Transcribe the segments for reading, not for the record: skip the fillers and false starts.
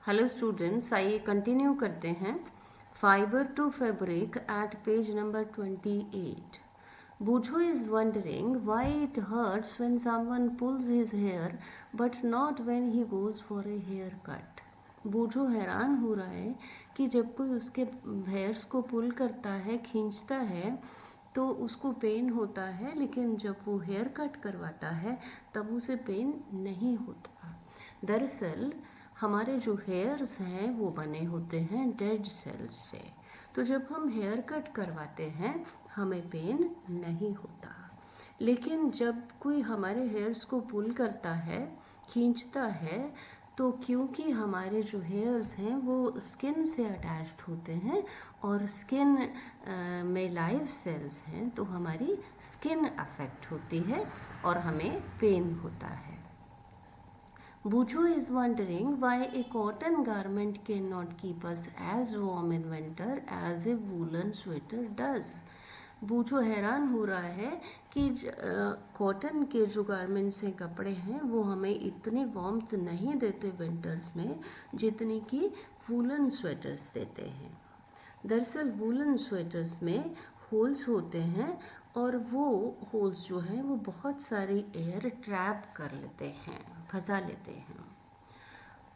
Hello students, आइए continue करते हैं। Fibre to fabric at page number 28. Bujo is wondering why it hurts when someone pulls his hair but not when he goes for a haircut. बूझो हैरान हो रहा है कि जब कोई उसके हेयर्स को पुल करता है, खींचता है, तो उसको पेन होता है, लेकिन जब वो हेयर कट करवाता है तब उसे पेन नहीं होता। दरअसल हमारे जो हेयर्स हैं वो बने होते हैं डेड सेल्स से, तो जब हम हेयर कट करवाते हैं हमें पेन नहीं होता। लेकिन जब कोई हमारे हेयर्स को पुल करता है, खींचता है, तो क्योंकि हमारे जो हेयर्स हैं वो स्किन से अटैच्ड होते हैं और स्किन में लाइव सेल्स हैं, तो हमारी स्किन अफेक्ट होती है और हमें पेन होता है। Bujo is wondering why a cotton garment cannot keep us as warm in winter as a woolen sweater does. बूझो हैरान हो रहा है कि कॉटन के जो गारमेंट्स हैं, कपड़े हैं, वो हमें इतनी वार्मथ नहीं देते विंटर्स में जितनी कि वूलन स्वेटर्स देते हैं। दरअसल वूलन स्वेटर्स में होल्स होते हैं और वो होल्स जो हैं वो बहुत सारी एयर ट्रैप कर लेते हैं, फंसा लेते हैं।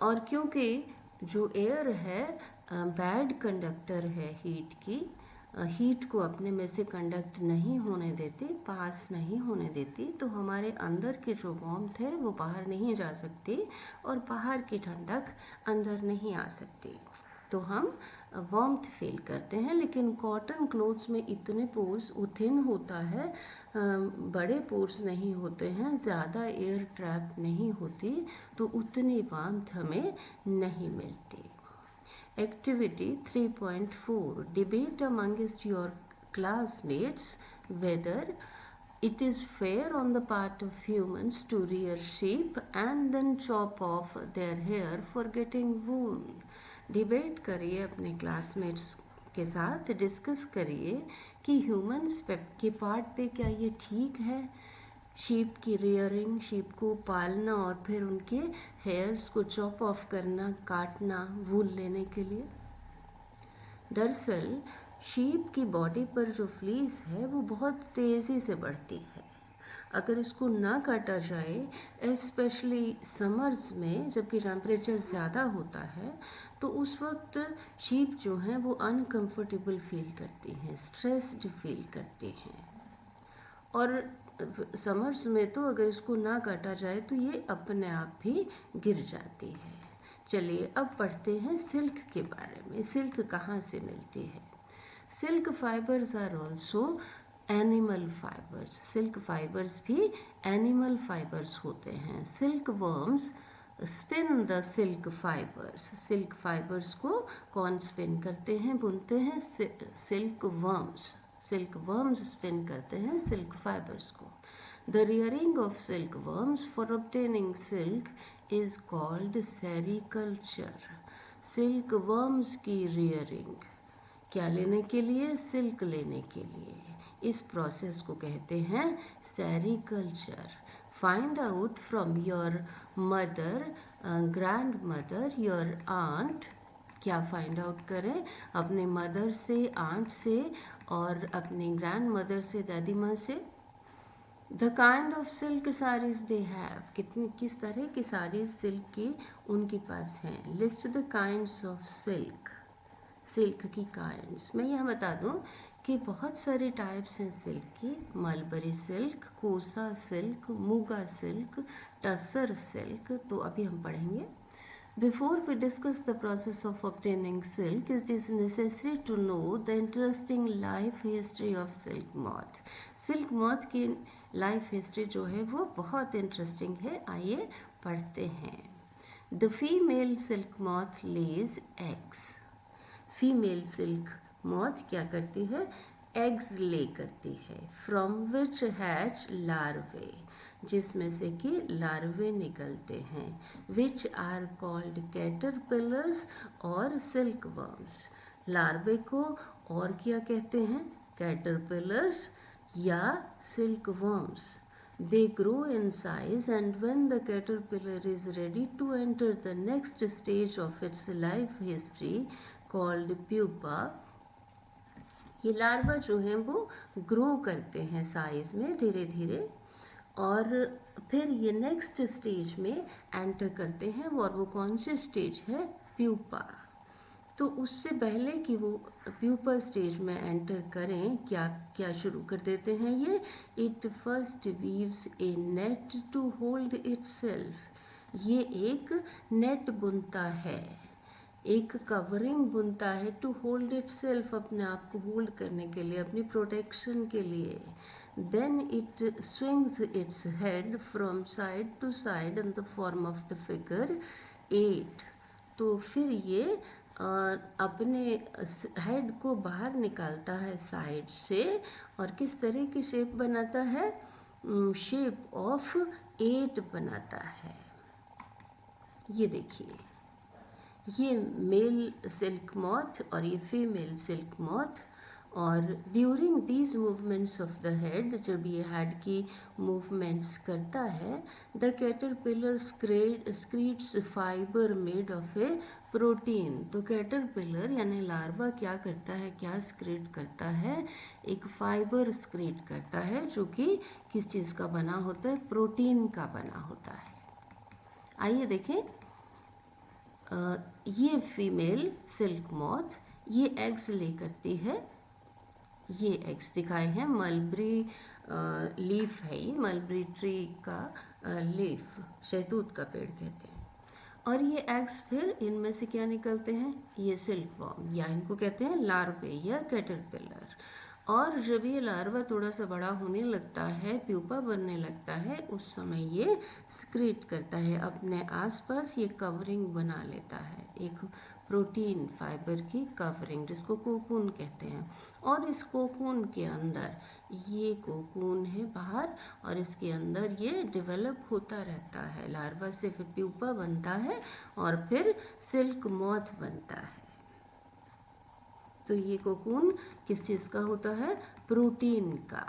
और क्योंकि जो एयर है बैड कंडक्टर है हीट की, हीट को अपने में से कंडक्ट नहीं होने देती, पास नहीं होने देती, तो हमारे अंदर की जो वार्मथ है वो बाहर नहीं जा सकती और बाहर की ठंडक अंदर नहीं आ सकती, तो हम वार्मथ फील करते हैं। लेकिन कॉटन क्लोथ्स में इतने पोर्स, वो थिन होता है, बड़े पोर्स नहीं होते हैं, ज़्यादा एयर ट्रैप नहीं होती, तो उतनी वार्मथ हमें नहीं मिलती। Activity 3.4. Debate amongst your classmates whether it is fair on the part of humans to rear sheep and then chop off their hair for getting wool. Debate करिए अपने क्लासमेट्स के साथ, डिस्कस करिए कि ह्यूमन्स के पार्ट पे क्या ये ठीक है, शीप की रेयरिंग, शीप को पालना और फिर उनके हेयर्स को चॉप ऑफ करना, काटना वूल लेने के लिए। दरअसल शीप की बॉडी पर जो फ्लीस है वो बहुत तेज़ी से बढ़ती है। अगर इसको ना काटा जाए, स्पेशली समर्स में जबकि टेम्परेचर ज़्यादा होता है, तो उस वक्त शीप जो हैं वो अनकंफर्टेबल फील करती हैं, स्ट्रेस्ड फील करती हैं। और समर्स में तो अगर इसको ना काटा जाए तो ये अपने आप भी गिर जाती है। चलिए अब पढ़ते हैं सिल्क के बारे में। सिल्क कहाँ से मिलती है? Silk fibres are also animal fibres. Silk fibres भी एनिमल फाइबर्स होते हैं। Silk worms spin the silk fibres. Silk fibres को कौन स्पिन करते हैं, बुनते हैं? Silk worms. Silk worms spin करते हैं सिल्क फाइबर्स को। The rearing of silk worms for obtaining silk is called sericulture. Silk worms की रियरिंग क्या लेने के लिए? सिल्क लेने के लिए। इस प्रोसेस को कहते हैं sericulture. Find out from your mother, grand mother, your aunt. क्या फाइंड आउट करें? अपने मदर से, आंट से और अपने ग्रैंड मदर से, दादी माँ से। The kind of silk saris they have. किस तरह की साड़ीज सिल्क की उनके पास हैं। List the kinds of silk. Silk की काइंड्स मैं यह बता दूं कि बहुत सारे टाइप्स हैं सिल्क की। मलबरी सिल्क, कोसा silk, muga silk, tussar silk, तो अभी हम पढ़ेंगे। Before we discuss the process of obtaining silk, it is necessary to know the interesting life history of silk moth. Silk moth की लाइफ हिस्ट्री जो है वो बहुत इंटरेस्टिंग है, आइए पढ़ते हैं। The female silk moth lays eggs. Female silk moth क्या करती है? एग्स ले करती है। फ्रॉम विच हैच लार्वे, जिसमें से कि लार्वे निकलते हैं। विच आर कॉल्ड कैटरपिलर्स और सिल्क वर्म्स। लार्वे को और क्या कहते हैं? कैटरपिलर्स या silk worms. They grow in size, and when the caterpillar is ready to enter the next stage of its life history called pupa, ये लार्वा जो हैं वो ग्रो करते हैं साइज में धीरे धीरे, और फिर ये नेक्स्ट स्टेज में एंटर करते हैं, और वो कौन सी स्टेज है? प्यूपा। तो उससे पहले कि वो प्यूपा स्टेज में एंटर करें, क्या क्या शुरू कर देते हैं ये? It first weaves a net to hold itself. ये एक नेट बुनता है, एक कवरिंग बुनता है, टू होल्ड इटसेल्फ, अपने आप को होल्ड करने के लिए, अपनी प्रोटेक्शन के लिए। Then it swings its head from side to side in the form of the figure 8। तो फिर ये अपने हेड को बाहर निकालता है साइड से, और किस तरह की शेप बनाता है? शेप ऑफ 8 बनाता है। ये देखिए, ये मेल सिल्क मॉथ और ये फीमेल सिल्क मॉथ। और during these movements of the head, जब ये हेड की मूवमेंट्स करता है, the caterpillar secretes fibre made of a protein. तो कैटरपिलर यानी लार्वा क्या करता है, क्या स्क्रीट करता है? एक फाइबर स्क्रीट करता है, जो कि किस चीज़ का बना होता है? प्रोटीन का बना होता है। आइए देखें, ये फीमेल सिल्क मॉथ ये एग्स ले करती है। ये एग्स दिखाए हैं, मलबरी लीफ है, ये मलबरी ट्री का लीफ, शहतूत का पेड़ कहते हैं। और ये एग्स फिर इनमें से क्या निकलते हैं? ये सिल्क वॉर्म, या इनको कहते हैं लार्वे या कैटरपिलर। और जब ये लार्वा थोड़ा सा बड़ा होने लगता है, प्यूपा बनने लगता है, उस समय ये स्क्रीट करता है अपने आसपास, ये कवरिंग बना लेता है, एक प्रोटीन फाइबर की कवरिंग, जिसको कोकून कहते हैं। और इस कोकून के अंदर, ये कोकून है बाहर, और इसके अंदर ये डेवलप होता रहता है। लार्वा से फिर प्यूपा बनता है, और फिर सिल्क मॉथ बनता है। तो ये कोकून किस चीज़ का होता है? प्रोटीन का।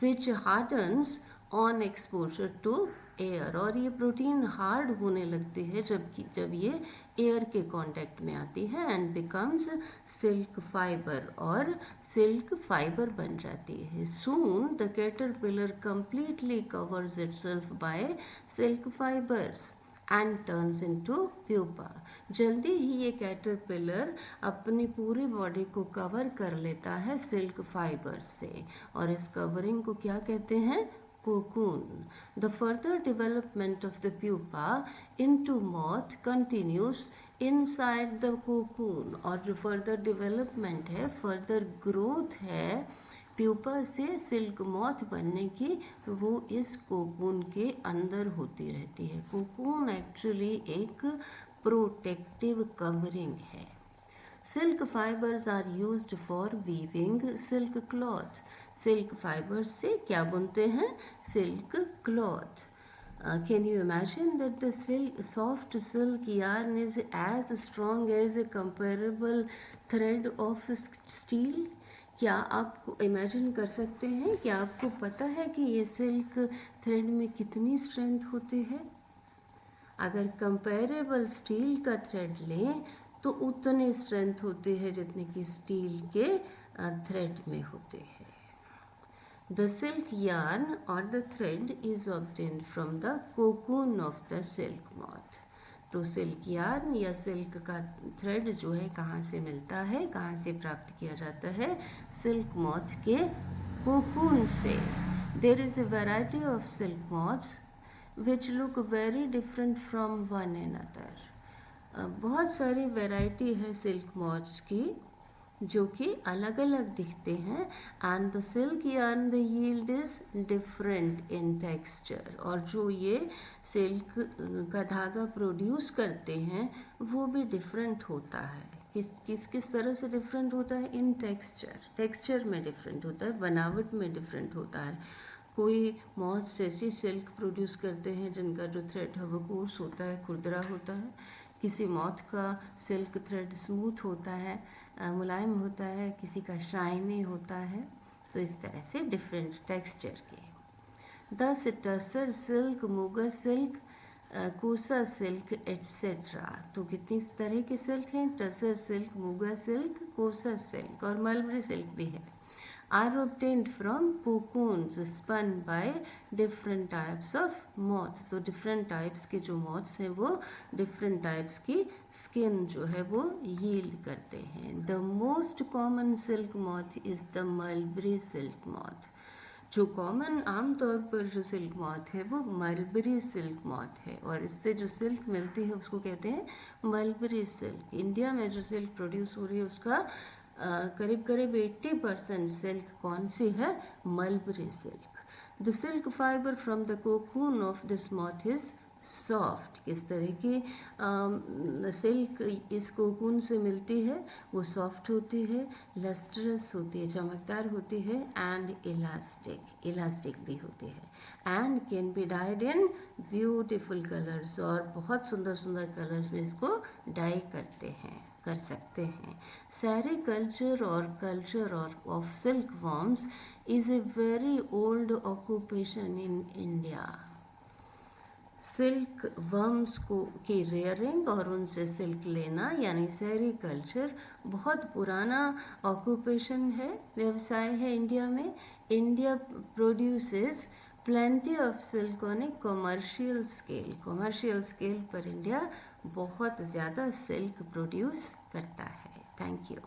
Which hardens on exposure to air, और ये प्रोटीन हार्ड होने लगती है जब ये एयर के कांटेक्ट में आती है, एंड बिकम्स सिल्क फाइबर, और सिल्क फाइबर बन जाती है। Soon the caterpillar completely covers itself by silk fibres and turns into pupa. जल्दी ही ये कैटरपिलर अपनी पूरी बॉडी को कवर कर लेता है सिल्क फाइबर से, और इस कवरिंग को क्या कहते हैं? Cocoon. The further development of the pupa into moth continuous inside the cocoon. और जो फर्दर डेवलपमेंट है, फर्दर ग्रोथ है प्यूपा से सिल्क मॉथ बनने की, वो इस कोकून के अंदर होती रहती है। कोकून एक्चुअली एक प्रोटेक्टिव कवरिंग है। Silk fibres are used for weaving silk cloth. सिल्क फाइबर से क्या बुनते हैं? Silk cloth. Can you imagine that the soft silk yarn is as strong as a comparable thread of steel? क्या आप इमेजिन कर सकते हैं? क्या आपको पता है कि ये सिल्क थ्रेड में कितनी स्ट्रेंथ होती है? अगर कंपेरेबल स्टील का थ्रेड लें तो उतनी स्ट्रेंथ होती है जितनी कि स्टील के थ्रेड में होते हैं। द सिल्क यार्न और the thread is obtained from the cocoon of the silk moth. तो सिल्क यार्न या सिल्क का थ्रेड जो है कहाँ से मिलता है, कहाँ से प्राप्त किया जाता है? सिल्क मॉथ के कोकून से। There is a variety of silk moths which look very different from one another. बहुत सारी वैरायटी है सिल्क मॉथ्स की जो कि अलग अलग दिखते हैं, and the silk yarn the yield is different in texture. और जो ये सिल्क का धागा प्रोड्यूस करते हैं वो भी डिफरेंट होता है। किस तरह से डिफरेंट होता है? इन टेक्सचर में डिफरेंट होता है, बनावट में डिफरेंट होता है। कोई मॉथ्स ऐसी सिल्क प्रोड्यूस करते हैं जिनका जो थ्रेड है वो कोर्स होता है, खुरदरा होता है। किसी मॉथ का सिल्क थ्रेड स्मूथ होता है, मुलायम होता है, किसी का शाइनी होता है। तो इस तरह से डिफरेंट टेक्सचर के। Thus tussar silk, muga silk, कोसा सिल्क एट्सेट्रा। तो कितनी तरह के सिल्क हैं? टसर सिल्क, मुगा सिल्क, कोसा सिल्क और मलबरी सिल्क भी है। Are obtained from cocoons spun by different types of moths। तो different types के जो moths हैं वो different types की skin जो है वो yield करते हैं। The most common silk moth is the mulberry silk moth। जो कॉमन आमतौर पर जो सिल्क मॉथ है वो मलबरी सिल्क मॉथ है और इससे जो सिल्क मिलती है उसको कहते हैं मलबरी सिल्क। इंडिया में जो सिल्क प्रोड्यूस हो रही है उसका करीब करीब 80% सिल्क कौन सी है? Mulberry silk. The silk fibre from the cocoon of this moth is soft. किस तरह की सिल्क इस कोकून से मिलती है? वो सॉफ्ट होती है, लस्ट्रस होती है, चमकदार होती है, एंड इलास्टिक, इलास्टिक भी होती है। And can be died in beautiful colours, और बहुत सुंदर सुंदर कलर्स में इसको डाई कर सकते हैं। सेरिकल्चर और culture of silk worms is a very old occupation in India. Silk worms की रेयरिंग और उनसे सिल्क लेना यानी सेरिकल्चर बहुत पुराना ऑक्यूपेशन है, व्यवसाय है इंडिया में। India produces plenty of silk on A commercial scale. Commercial scale पर इंडिया बहुत ज़्यादा सिल्क प्रोड्यूस करता है। Thank you.